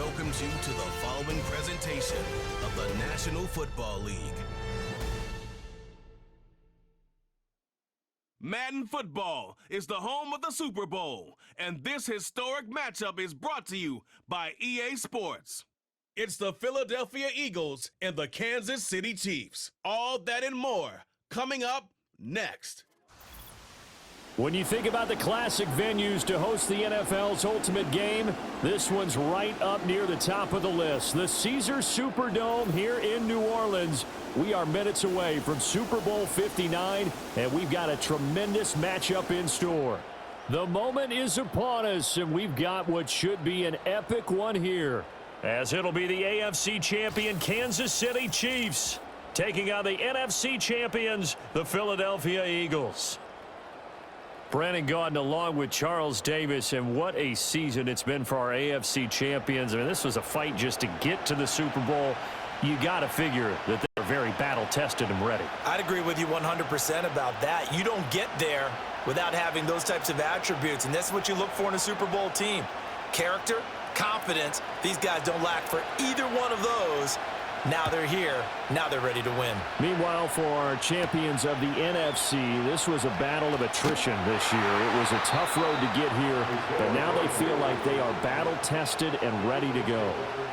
welcomes you to the following presentation of the National Football League. Madden Football is the home of the Super Bowl, and this historic matchup is brought to you by EA Sports. It's the Philadelphia Eagles and the Kansas City Chiefs. All that and more coming up next. When you think about the classic venues to host the NFL's ultimate game, this one's right up near the top of the list. The Caesars Superdome here in New Orleans. We are minutes away from Super Bowl 59, and we've got a tremendous matchup in store. The moment is upon us, and we've got what should be an epic one here, as it'll be the AFC champion Kansas City Chiefs taking on the NFC champions, the Philadelphia Eagles. Brandon Gaudin along with Charles Davis, and what a season it's been for our AFC champions. I mean, this was a fight just to get to the Super Bowl. You got to figure that they're very battle-tested and ready. I'd agree with you 100% about that. You don't get there without having those types of attributes, and that's what you look for in a Super Bowl team. Character, confidence. These guys don't lack for either one of those. Now they're here. Now they're ready to win. Meanwhile, for our champions of the NFC, this was a battle of attrition this year. It was a tough road to get here, but now they feel like they are battle-tested and ready to go.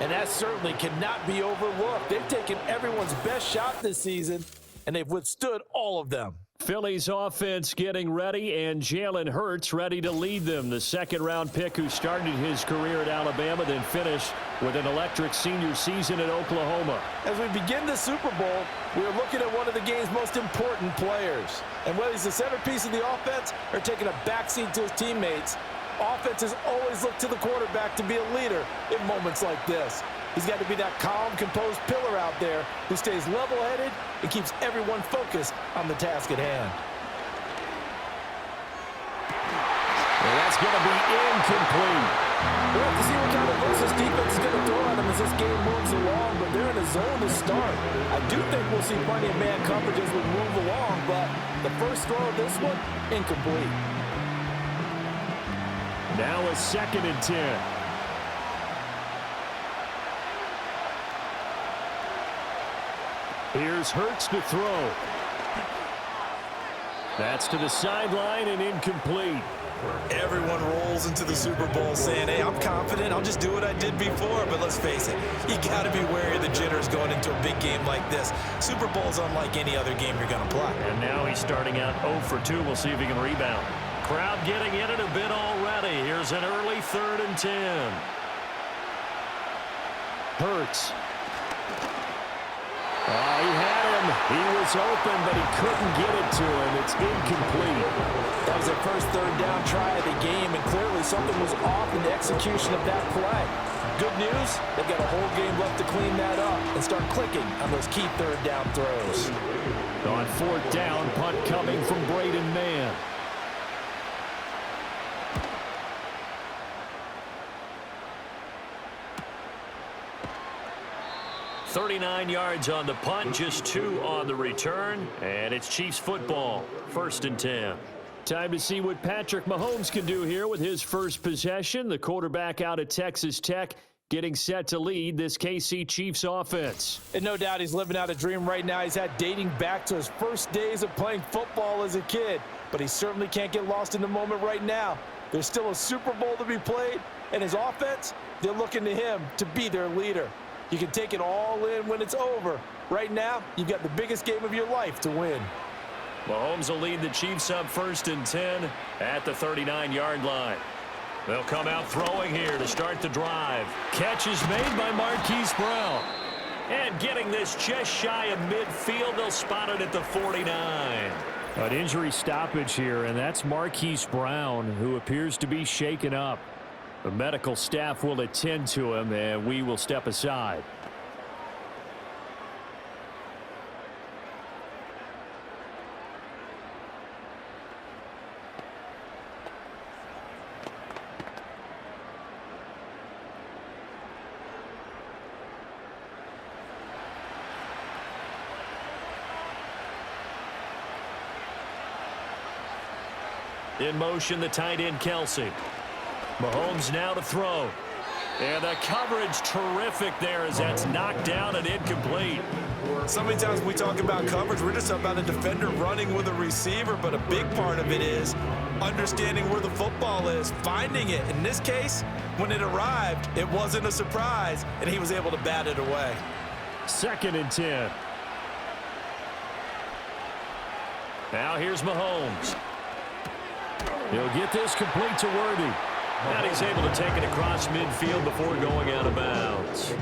And that certainly cannot be overlooked. They've taken everyone's best shot this season, and they've withstood all of them. Philly's offense getting ready, and Jalen Hurts ready to lead them. The second-round pick who started his career at Alabama, then finished with an electric senior season at Oklahoma. As we begin the Super Bowl, we are looking at one of the game's most important players. And whether he's the centerpiece of the offense or taking a backseat to his teammates, offenses always look to the quarterback to be a leader in moments like this. He's got to be that calm, composed pillar out there who stays level-headed and keeps everyone focused on the task at hand. And that's going to be incomplete. We'll have to see what kind of looks this defense is going to throw at him as this game moves along, but they're in a zone to start. I do think we'll see plenty of man coverage as we move along, but the first throw of this one, incomplete. Now a 2nd and 10. Here's Hurts to throw. That's to the sideline and incomplete. Everyone rolls into the Super Bowl saying, hey, I'm confident. I'll just do what I did before. But let's face it, you got to be wary of the jitters going into a big game like this. Super Bowl's unlike any other game you're going to play. And now he's starting out 0 for 2. We'll see if he can rebound. Crowd getting in it a bit already. Here's an early 3rd and 10. Hurts. He had him. He was open, but he couldn't get it to him. It's incomplete. That was their first 3rd down try of the game, and clearly something was off in the execution of that play. Good news, they've got a whole game left to clean that up and start clicking on those key 3rd down throws. On 4th down, punt coming from Braden Mann. 39 yards on the punt, just 2 on the return, and it's Chiefs football, 1st and 10. Time to see what Patrick Mahomes can do here with his first possession. The quarterback out of Texas Tech getting set to lead this KC Chiefs offense. And no doubt he's living out a dream right now. He's had dating back to his first days of playing football as a kid, but he certainly can't get lost in the moment right now. There's still a Super Bowl to be played, and his offense, they're looking to him to be their leader. You can take it all in when it's over. Right now, you've got the biggest game of your life to win. Mahomes will lead the Chiefs up 1st and 10 at the 39-yard line. They'll come out throwing here to start the drive. Catch is made by Marquise Brown. And getting this just shy of midfield, they'll spot it at the 49. An injury stoppage here, and that's Marquise Brown, who appears to be shaken up. The medical staff will attend to him, and we will step aside. In motion, the tight end, Kelsey. Mahomes now to throw. And the coverage terrific there as that's knocked down and incomplete. So many times we talk about coverage, we're just about a defender running with a receiver, but a big part of it is understanding where the football is, finding it. In this case, when it arrived, it wasn't a surprise, and he was able to bat it away. 2nd and 10. Now here's Mahomes. He'll get this complete to Worthy. And he's able to take it across midfield before going out of bounds.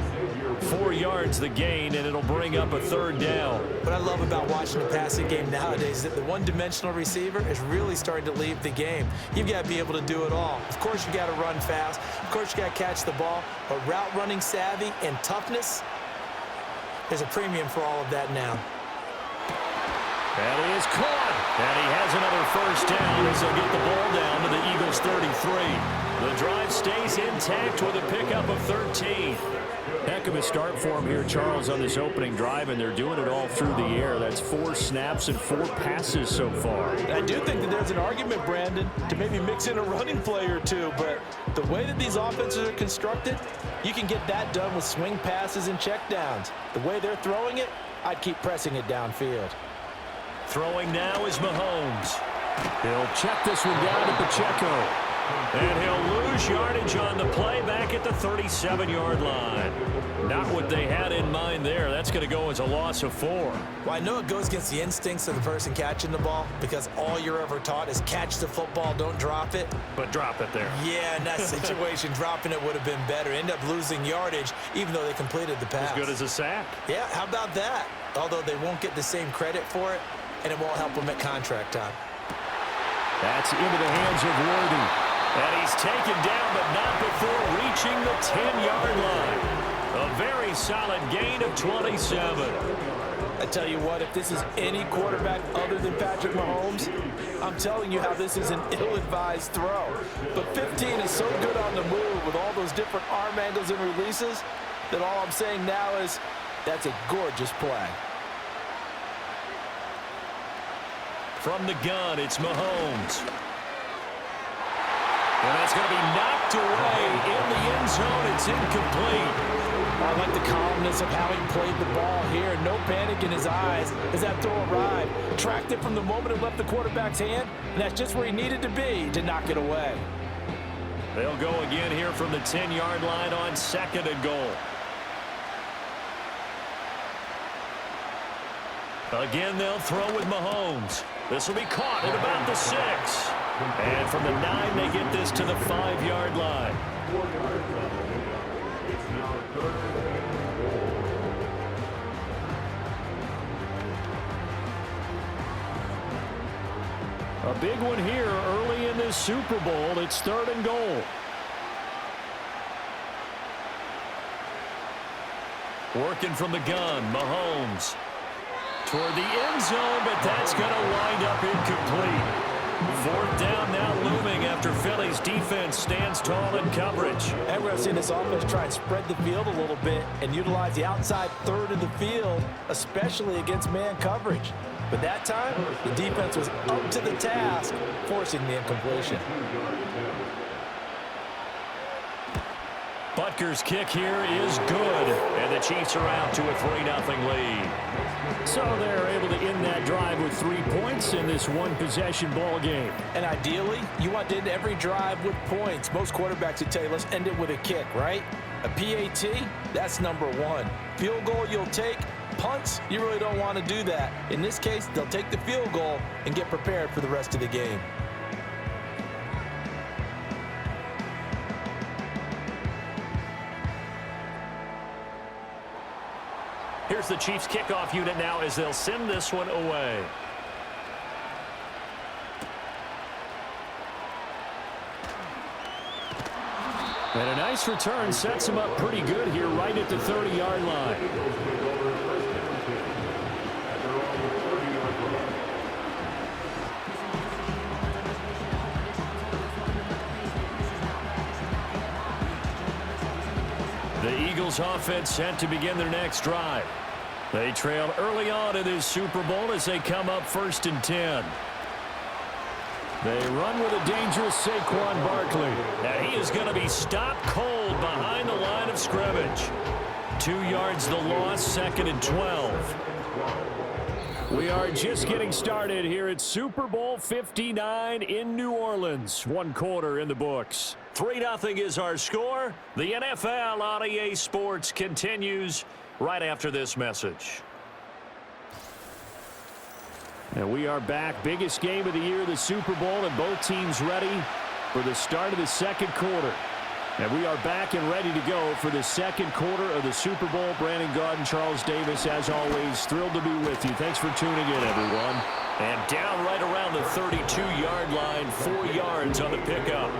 4 yards the gain, and it'll bring up a 3rd down. What I love about watching the passing game nowadays is that the one-dimensional receiver is really starting to leave the game. You've got to be able to do it all. Of course, you got to run fast. Of course, you got to catch the ball. But route running savvy and toughness, there's a premium for all of that now. And he is caught. And he has another 1st down as he'll get the ball down to the Eagles' 33. The drive stays intact with a pickup of 13. Heck of a start for him here, Charles, on this opening drive, and they're doing it all through the air. That's 4 snaps and 4 passes so far. I do think that there's an argument, Brandon, to maybe mix in a running play or two, but the way that these offenses are constructed, you can get that done with swing passes and checkdowns. The way they're throwing it, I'd keep pressing it downfield. Throwing now is Mahomes. He'll check this one down to Pacheco. And he'll lose yardage on the play back at the 37-yard line. Not what they had in mind there. That's going to go as a loss of 4. Well, I know it goes against the instincts of the person catching the ball because all you're ever taught is catch the football, don't drop it. But drop it there. Yeah, in that situation, dropping it would have been better. End up losing yardage even though they completed the pass. As good as a sack. Yeah, how about that? Although they won't get the same credit for it, and it won't help them at contract time. That's into the hands of Worthy. And he's taken down, but not before reaching the 10-yard line. A very solid gain of 27. I tell you what, if this is any quarterback other than Patrick Mahomes, I'm telling you how this is an ill-advised throw. But 15 is so good on the move with all those different arm angles and releases that all I'm saying now is that's a gorgeous play. From the gun, it's Mahomes. And that's going to be knocked away in the end zone. It's incomplete. I like the calmness of how he played the ball here. No panic in his eyes as that throw arrived. Tracked it from the moment it left the quarterback's hand, and that's just where he needed to be to knock it away. They'll go again here from the 10-yard line on 2nd and goal. Again, they'll throw with Mahomes. This will be caught at about the 6. And from the 9, they get this to the 5-yard line. A big one here early in this Super Bowl. It's 3rd and goal. Working from the gun, Mahomes. Toward the end zone, but that's going to wind up incomplete. 4th down now looming after Philly's defense stands tall in coverage. And we're seeing this offense try and spread the field a little bit and utilize the outside 3rd of the field, especially against man coverage. But that time, the defense was up to the task, forcing the incompletion. Butker's kick here is good, and the Chiefs are out to a 3-0 lead. So they're able to end that drive with 3 points in this one-possession ball game. And ideally, you want to end every drive with points. Most quarterbacks would tell you, let's end it with a kick, right? A PAT, that's number 1. Field goal you'll take. Punts, you really don't want to do that. In this case, they'll take the field goal and get prepared for the rest of the game. Here's the Chiefs kickoff unit now as they'll send this one away. And a nice return sets him up pretty good here right at the 30-yard line. The Eagles offense set to begin their next drive. They trailed early on in this Super Bowl as they come up 1st and 10. They run with a dangerous Saquon Barkley. And he is going to be stopped cold behind the line of scrimmage. 2 yards the loss, 2nd and 12. We are just getting started here at Super Bowl 59 in New Orleans. 1 quarter in the books. 3-0 is our score. The NFL on EA Sports continues right after this message. And we are back. Biggest game of the year, the Super Bowl, and both teams ready for the start of the 2nd quarter. And we are back and ready to go for the 2nd quarter of the Super Bowl. Brandon Gaudin, Charles Davis, as always, thrilled to be with you. Thanks for tuning in, everyone. And down right around the 32-yard line, 4 yards on the pickup.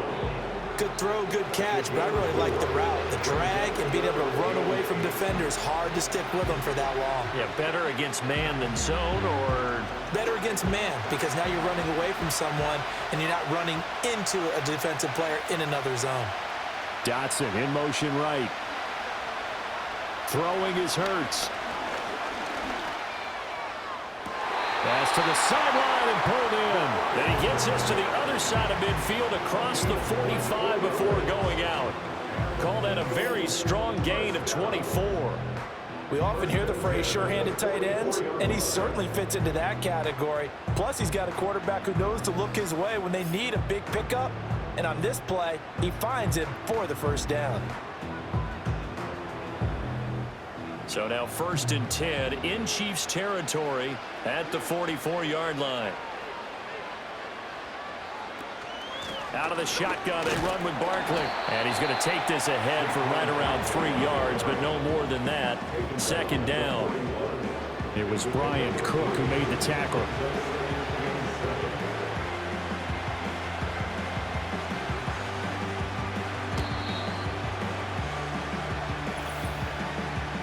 Good throw, good catch, but I really like the route. The drag and being able to run away from defenders, hard to stick with them for that long. Yeah, better against man than zone, or? Better against man, because now you're running away from someone and you're not running into a defensive player in another zone. Dotson in motion right. Throwing is Hurts. Pass to the sideline and pulled in. And he gets us to the other side of midfield across the 45 before going out. Call that a very strong gain of 24. We often hear the phrase sure-handed tight ends, and he certainly fits into that category. Plus, he's got a quarterback who knows to look his way when they need a big pickup. And on this play, he finds him for the first down. So now 1st and 10 in Chiefs territory at the 44-yard line. Out of the shotgun, they run with Barkley. And he's going to take this ahead for right around 3 yards, but no more than that. 2nd down. It was Brian Cook who made the tackle.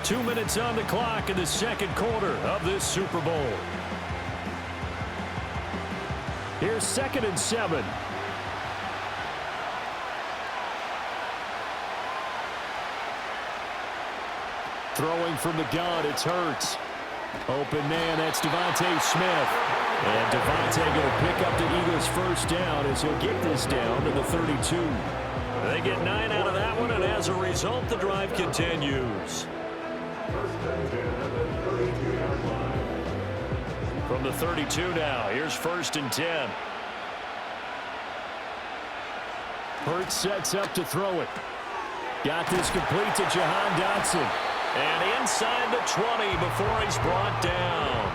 Two minutes on the clock in the 2nd quarter of this Super Bowl. Here's 2nd and 7. Throwing from the gun, it's Hurts. Open man, that's Devontae Smith. And Devontae going to pick up the Eagles' first down as he'll get this down to the 32. They get 9 out of that one, and as a result, the drive continues. From the 32 now, here's 1st and 10. Hurts sets up to throw it. Got this complete to Jahan Dotson. And inside the 20 before he's brought down.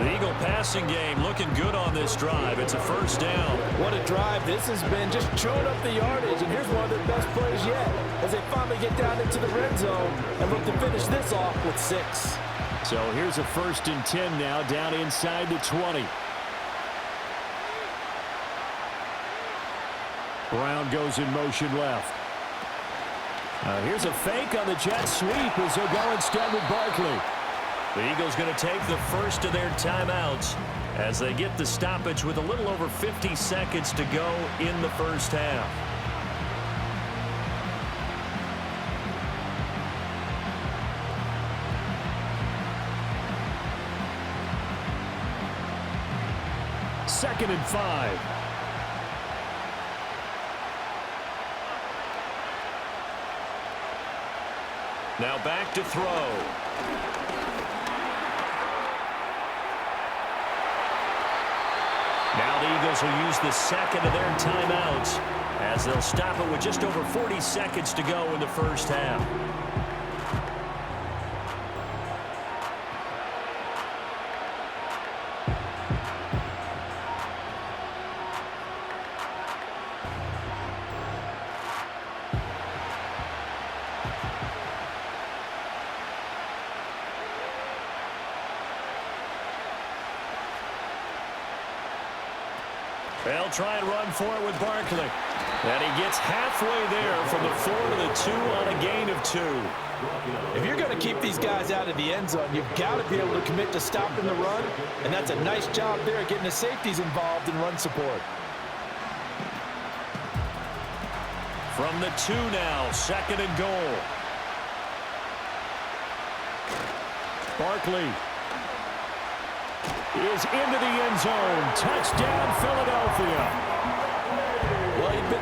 The Eagle passing game looking good on this drive. It's a 1st down. What a drive this has been, just chewing up the yardage. And here's one of their best plays yet as they finally get down into the red zone and look to finish this off with 6. So here's a 1st and 10 now down inside the 20. Brown goes in motion left. Here's a fake on the jet sweep as they'll go instead with Barkley. The Eagles going to take the first of their timeouts as they get the stoppage with a little over 50 seconds to go in the first half. Second and 5. Now back to throw. Now the Eagles will use the 2nd of their timeouts as they'll stop it with just over 40 seconds to go in the first half. They'll try and run for it with Barkley. And he gets halfway there from the 4 to the 2 on a gain of 2. If you're going to keep these guys out of the end zone, you've got to be able to commit to stopping the run. And that's a nice job there, getting the safeties involved in run support. From the 2 now, 2nd and goal. Barkley is into the end zone. Touchdown, Philadelphia.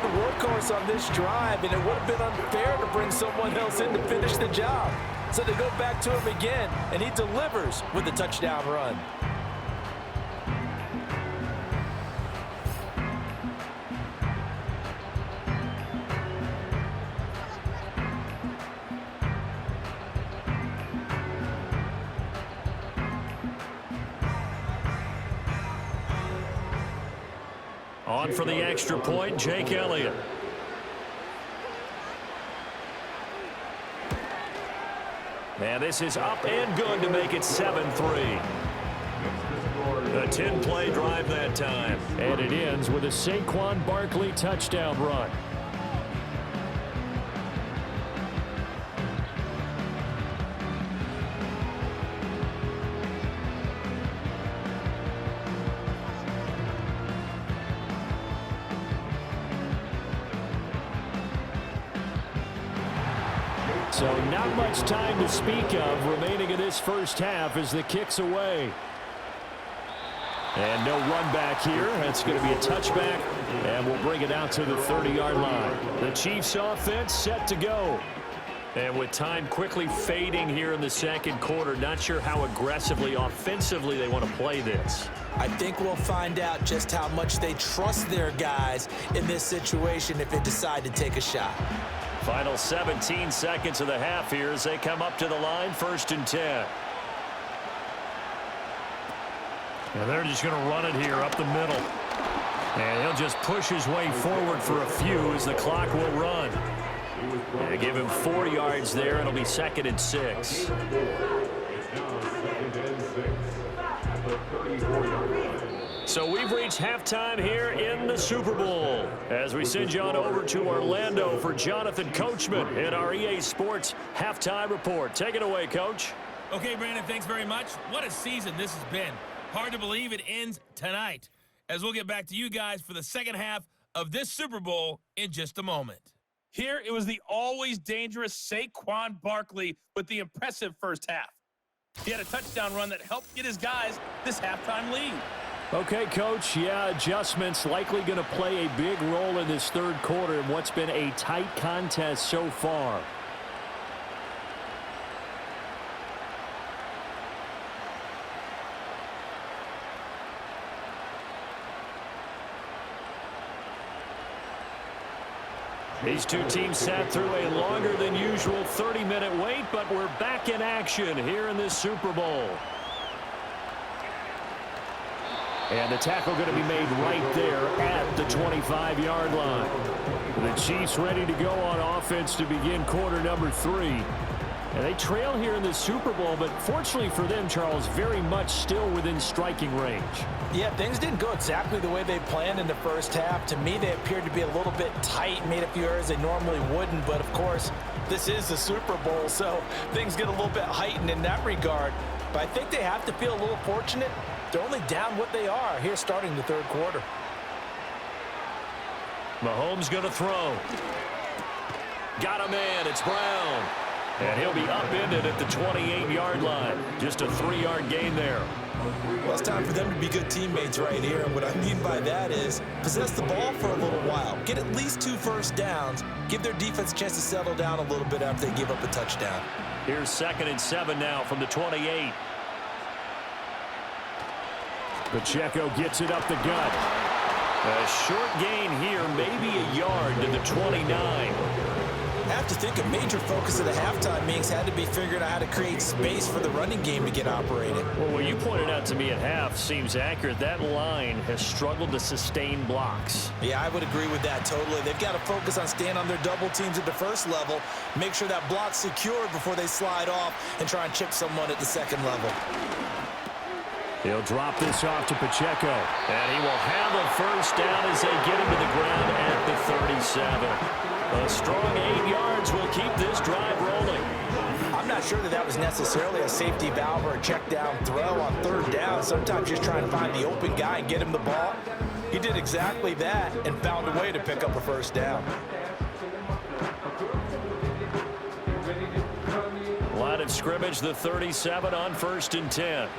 been the workhorse on this drive, and it would have been unfair to bring someone else in to finish the job. So they go back to him again, and he delivers with a touchdown run. On for the extra point, Jake Elliott. And this is up and good to make it 7-3. A 10-play drive that time. And it ends with a Saquon Barkley touchdown run. So not much time to speak of remaining in this first half as the kick's away. And no run back here. That's going to be a touchback, and we'll bring it out to the 30-yard line. The Chiefs offense set to go. And with time quickly fading here in the second quarter, not sure how aggressively, offensively they want to play this. I think we'll find out just how much they trust their guys in this situation if they decide to take a shot. Final 17 seconds of the half here as they come up to the line, 1st and 10. And they're just going to run it here up the middle. And he'll just push his way forward for a few as the clock will run. And give him 4 yards there. It'll be 2nd and 6. So we've reached halftime here in the Super Bowl as we send you on over to Orlando for Jonathan Coachman in our EA Sports Halftime Report. Take it away, Coach. Okay, Brandon, thanks very much. What a season this has been. Hard to believe it ends tonight, as we'll get back to you guys for the second half of this Super Bowl in just a moment. Here, it was the always dangerous Saquon Barkley with the impressive first half. He had a touchdown run that helped get his guys this halftime lead. Okay, Coach, yeah, adjustments likely going to play a big role in this third quarter in what's been a tight contest so far. These two teams sat through a longer than usual 30-minute wait, but we're back in action here in this Super Bowl. And the tackle going to be made right there at the 25-yard line. The Chiefs ready to go on offense to begin quarter number 3. And they trail here in the Super Bowl, but fortunately for them, Charles, very much still within striking range. Yeah, things didn't go exactly the way they planned in the first half. To me, they appeared to be a little bit tight, made a few errors they normally wouldn't. But, of course, this is the Super Bowl, so things get a little bit heightened in that regard. But I think they have to feel a little fortunate. They're only down what they are here starting the third quarter. Mahomes going to throw. Got a man. It's Brown. And he'll be upended at the 28-yard line. Just a 3-yard gain there. Well, it's time for them to be good teammates right here. And what I mean by that is possess the ball for a little while. Get at least 2 first downs. Give their defense a chance to settle down a little bit after they give up a touchdown. Here's 2nd and 7 now from the 28. Pacheco gets it up the gut. A short gain here, maybe a yard to the 29. I have to think a major focus of the halftime meetings had to be figuring out how to create space for the running game to get operating. Well, what you pointed out to me at half seems accurate. That line has struggled to sustain blocks. Yeah, I would agree with that totally. They've got to focus on staying on their double teams at the first level, make sure that block's secured before they slide off and try and chip someone at the second level. He'll drop this off to Pacheco, and he will have a first down as they get him to the ground at the 37. A strong 8 yards will keep this drive rolling. I'm not sure that was necessarily a safety valve or a check down throw on third down. Sometimes just try and find the open guy and get him the ball. He did exactly that and found a way to pick up a first down. Line of scrimmage, the 37 on 1st and 10.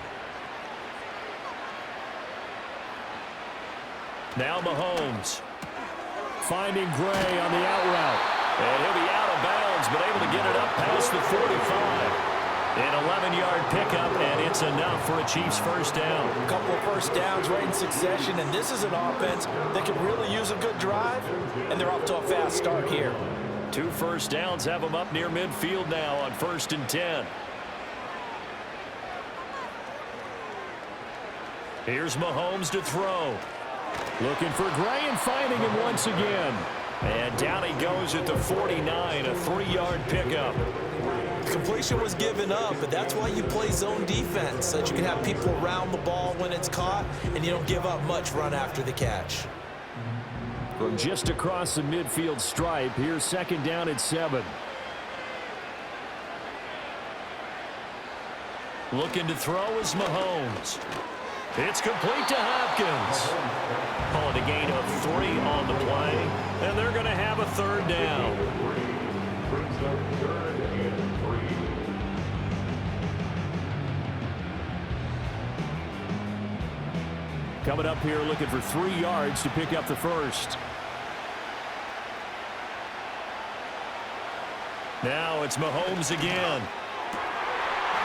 Now Mahomes. finding Gray on the out route. And he'll be out of bounds, but able to get it up past the 45. An 11-yard pickup, and it's enough for a Chiefs first down. A couple of first downs right in succession, and this is an offense that could really use a good drive, and they're off to a fast start here. 2 first downs have them up near midfield now on 1st and 10. Here's Mahomes to throw. Looking for Gray and finding him once again. And down he goes at the 49, a 3-yard pickup. Completion was given up, but that's why you play zone defense, so that you can have people around the ball when it's caught, and you don't give up much run after the catch. From just across the midfield stripe, here's 2nd down at 7. Looking to throw is Mahomes. It's complete to Hopkins. Call it a gain of 3 on the play, and they're going to have a 3rd down. Coming up here looking for 3 yards to pick up the first. Now it's Mahomes again.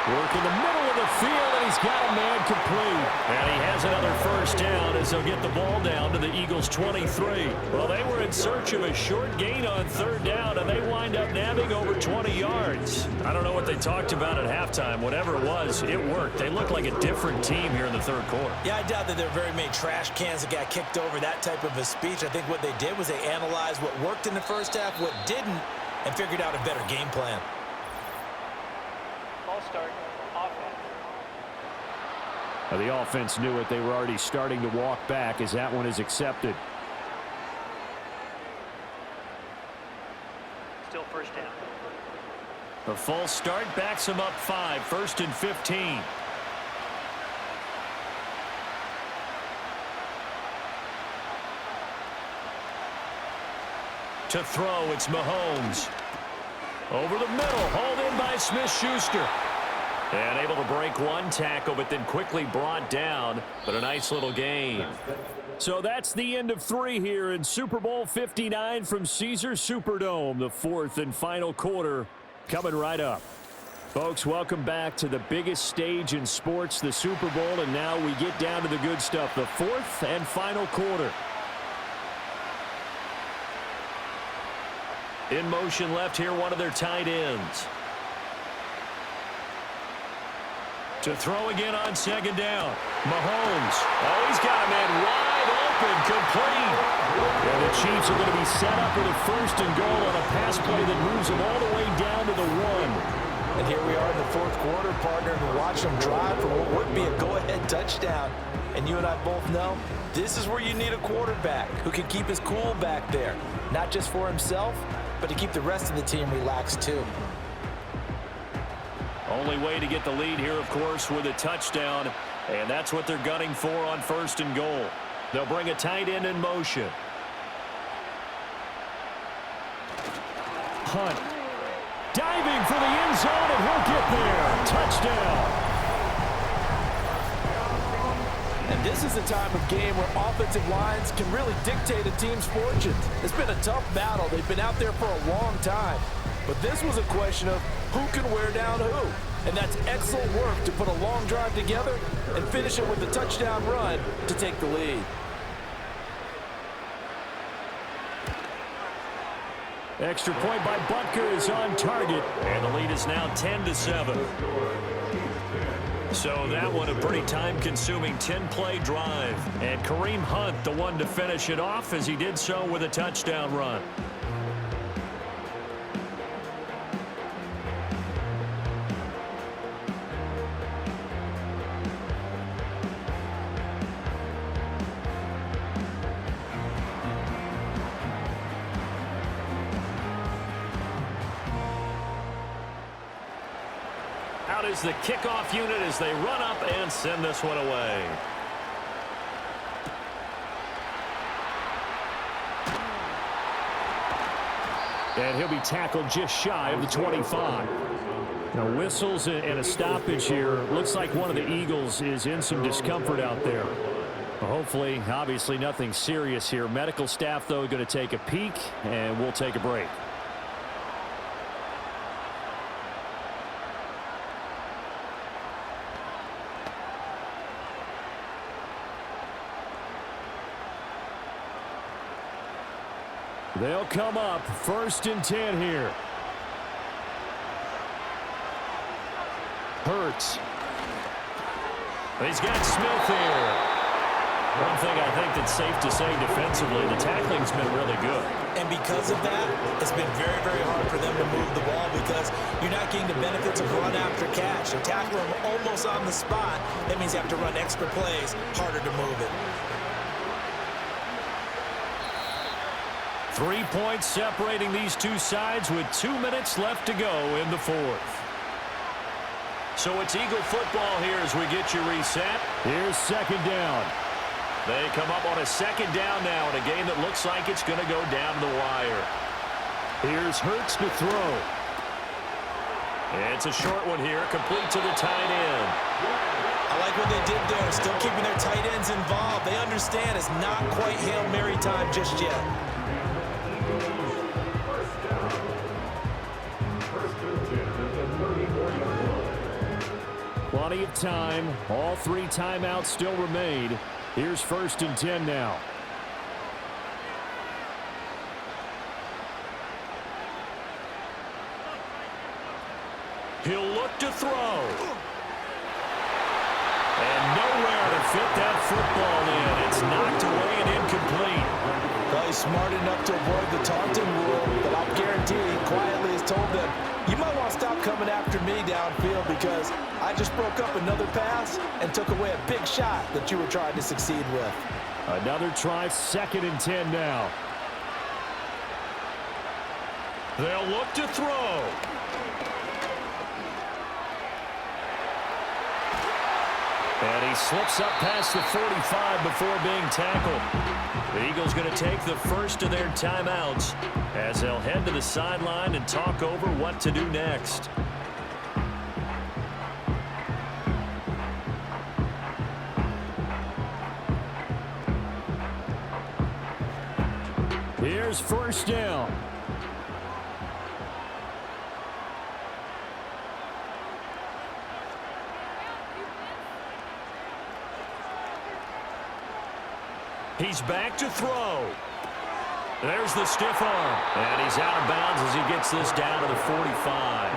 Work in the middle of the field, and he's got a man complete. And he has another first down as they'll get the ball down to the Eagles' 23. Well, they were in search of a short gain on 3rd down, and they wind up nabbing over 20 yards. I don't know what they talked about at halftime. Whatever it was, it worked. They looked like a different team here in the 3rd quarter. Yeah, I doubt that there were very many trash cans that got kicked over, that type of a speech. I think what they did was they analyzed what worked in the first half, what didn't, and figured out a better game plan. Start offense. The offense knew it. They were already starting to walk back as that one is accepted. Still first down. The false start backs them up 5. 1st and 15. To throw, it's Mahomes. Over the middle, hauled in by Smith-Schuster. And able to break one tackle, but then quickly brought down. But a nice little gain. So that's the end of 3 here in Super Bowl 59 from Caesars Superdome. The 4th and final quarter coming right up. Folks, welcome back to the biggest stage in sports, the Super Bowl. And now we get down to the good stuff, the 4th and final quarter. In motion left here, one of their tight ends. To throw again on 2nd down. Mahomes. Oh, he's got a man wide open, complete. And the Chiefs are going to be set up with a 1st and goal on a pass play that moves them all the way down to the 1. And here we are in the 4th quarter, partner, and watch them drive for what would be a go-ahead touchdown. And you and I both know this is where you need a quarterback who can keep his cool back there. Not just for himself, but to keep the rest of the team relaxed too. Only way to get the lead here, of course, with a touchdown. And that's what they're gunning for on 1st and goal. They'll bring a tight end in motion. Hunt. Diving for the end zone, and he'll get there. Touchdown. And this is the time of game where offensive lines can really dictate a team's fortunes. It's been a tough battle. They've been out there for a long time. But this was a question of who can wear down who. And that's excellent work to put a long drive together and finish it with a touchdown run to take the lead. Extra point by Butker is on target. And the lead is now 10-7. So that one a pretty time-consuming 10-play drive. And Kareem Hunt, the one to finish it off as he did so with a touchdown run. Out is the kickoff unit as they run up and send this one away. And he'll be tackled just shy of the 25. Now whistles and a stoppage here. Looks like one of the Eagles is in some discomfort out there. Hopefully, obviously nothing serious here. Medical staff, though, going to take a peek, and we'll take a break. They'll come up 1st and 10 here. Hurts. He's got Smith here. One thing I think that's safe to say defensively, the tackling's been really good. And because of that, it's been very, very hard for them to move the ball because you're not getting the benefits of run after catch. They tackle them almost on the spot. That means you have to run extra plays, harder to move it. 3 points separating these two sides with 2 minutes left to go in the 4th. So it's Eagle football here as we get you reset. Here's 2nd down. They come up on a 2nd down now in a game that looks like it's going to go down the wire. Here's Hurts to throw. It's a short one here, complete to the tight end. I like what they did there, still keeping their tight ends involved. They understand it's not quite Hail Mary time just yet. Plenty of time. All 3 timeouts still remain. Here's 1st and 10 now. He'll look to throw. And nowhere to fit that football in. It's knocked away and incomplete. Well, he's smart enough to avoid the taunting rule, but I'll guarantee he quietly has told them, you might want to stop coming after me downfield because I just broke up another pass and took away a big shot that you were trying to succeed with. Another try, 2nd and 10 now. They'll look to throw. And he slips up past the 45 before being tackled. The Eagles going to take the first of their timeouts as they'll head to the sideline and talk over what to do next. Here's 1st down. He's back to throw. There's the stiff arm. And he's out of bounds as he gets this down to the 45.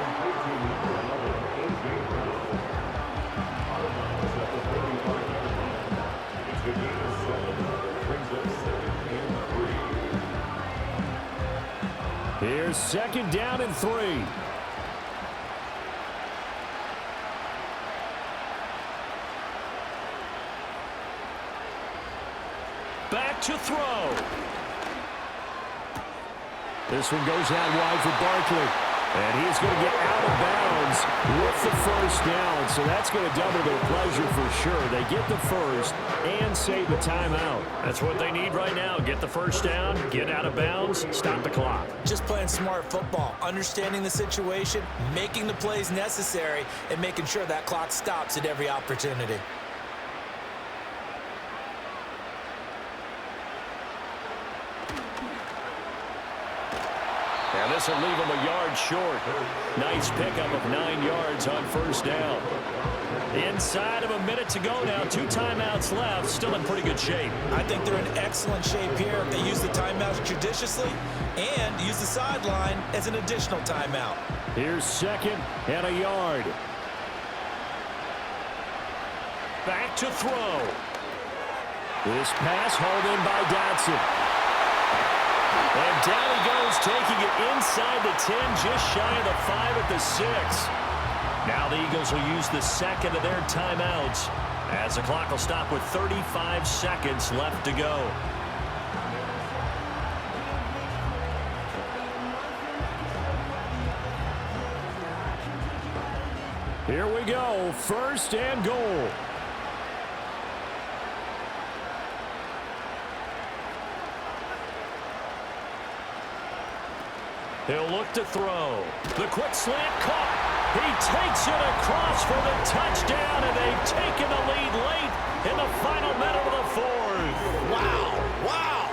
Here's 2nd down and 3. Back to throw. This one goes out wide for Barkley. And he's going to get out of bounds with the 1st down. So that's going to double their pleasure for sure. They get the first and save the timeout. That's what they need right now. Get the 1st down, get out of bounds, stop the clock. Just playing smart football, understanding the situation, making the plays necessary, and making sure that clock stops at every opportunity. And this will leave him a yard short. Nice pickup of 9 yards on 1st down. Inside of a minute to go now. 2 timeouts left. Still in pretty good shape. I think they're in excellent shape here. They use the timeouts judiciously and use the sideline as an additional timeout. Here's 2nd and a yard. Back to throw. This pass hauled in by Dotson. And down he goes, taking it inside the 10, just shy of the 5 at the 6. Now the Eagles will use the 2nd of their timeouts as the clock will stop with 35 seconds left to go. Here we go, 1st and goal. He'll look to throw. The quick slant caught. He takes it across for the touchdown, and they've taken the lead late in the final minute of the 4th. fourth. Wow. Wow.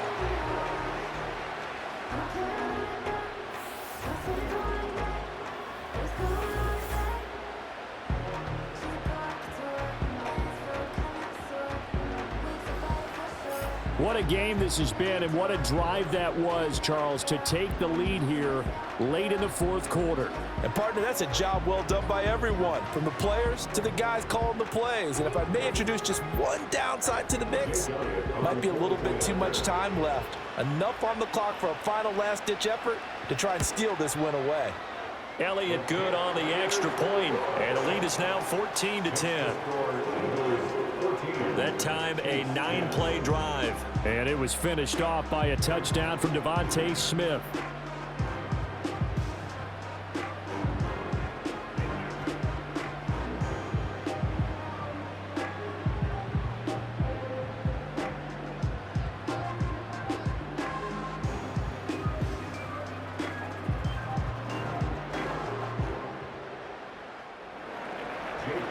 What a game this has been, and what a drive that was, Charles, to take the lead here late in the fourth quarter. And, partner, that's a job well done by everyone, from the players to the guys calling the plays. And if I may introduce just one downside to the mix, might be a little bit too much time left. Enough on the clock for a final last-ditch effort to try and steal this win away. Elliott good on the extra point, and the lead is now 14-10. That time, a 9-play drive. And it was finished off by a touchdown from Devontae Smith.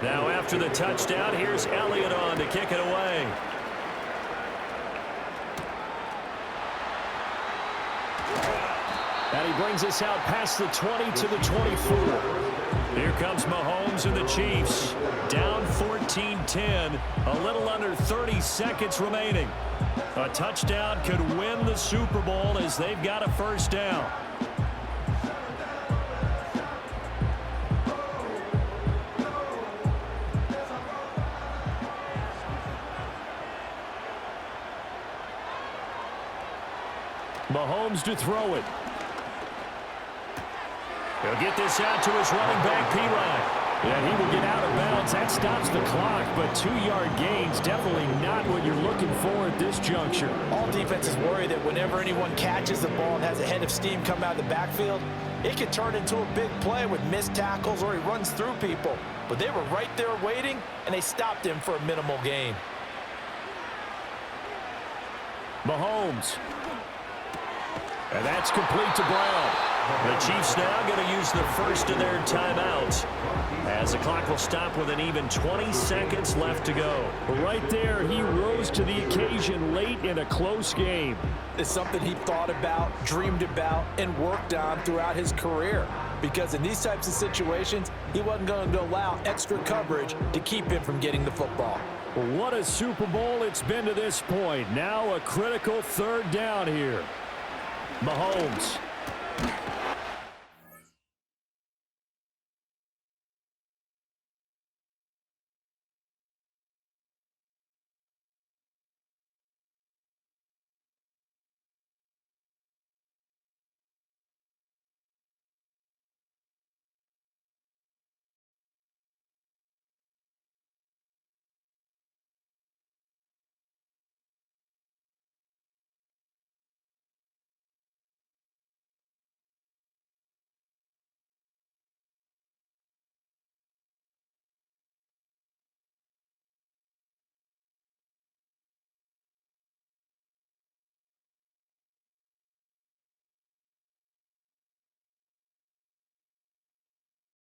Now after the touchdown, here's Elliott on to kick it away. And he brings us out past the 20 to the 24. Here comes Mahomes and the Chiefs. Down 14-10, a little under 30 seconds remaining. A touchdown could win the Super Bowl as they've got a first down. Mahomes to throw it. He'll get this out to his running back, P-Ryan. And he will get out of bounds. That stops the clock, but 2-yard gains, definitely not what you're looking for at this juncture. All defenses worry that whenever anyone catches the ball and has a head of steam come out of the backfield, it could turn into a big play with missed tackles or he runs through people. But they were right there waiting, and they stopped him for a minimal gain. Mahomes. And that's complete to Brown. The Chiefs now going to use the first of their timeouts as the clock will stop with an even 20 seconds left to go. Right there, he rose to the occasion late in a close game. It's something he thought about, dreamed about, and worked on throughout his career. Because in these types of situations, he wasn't going to allow extra coverage to keep him from getting the football. What a Super Bowl it's been to this point. Now a critical third down here. Mahomes.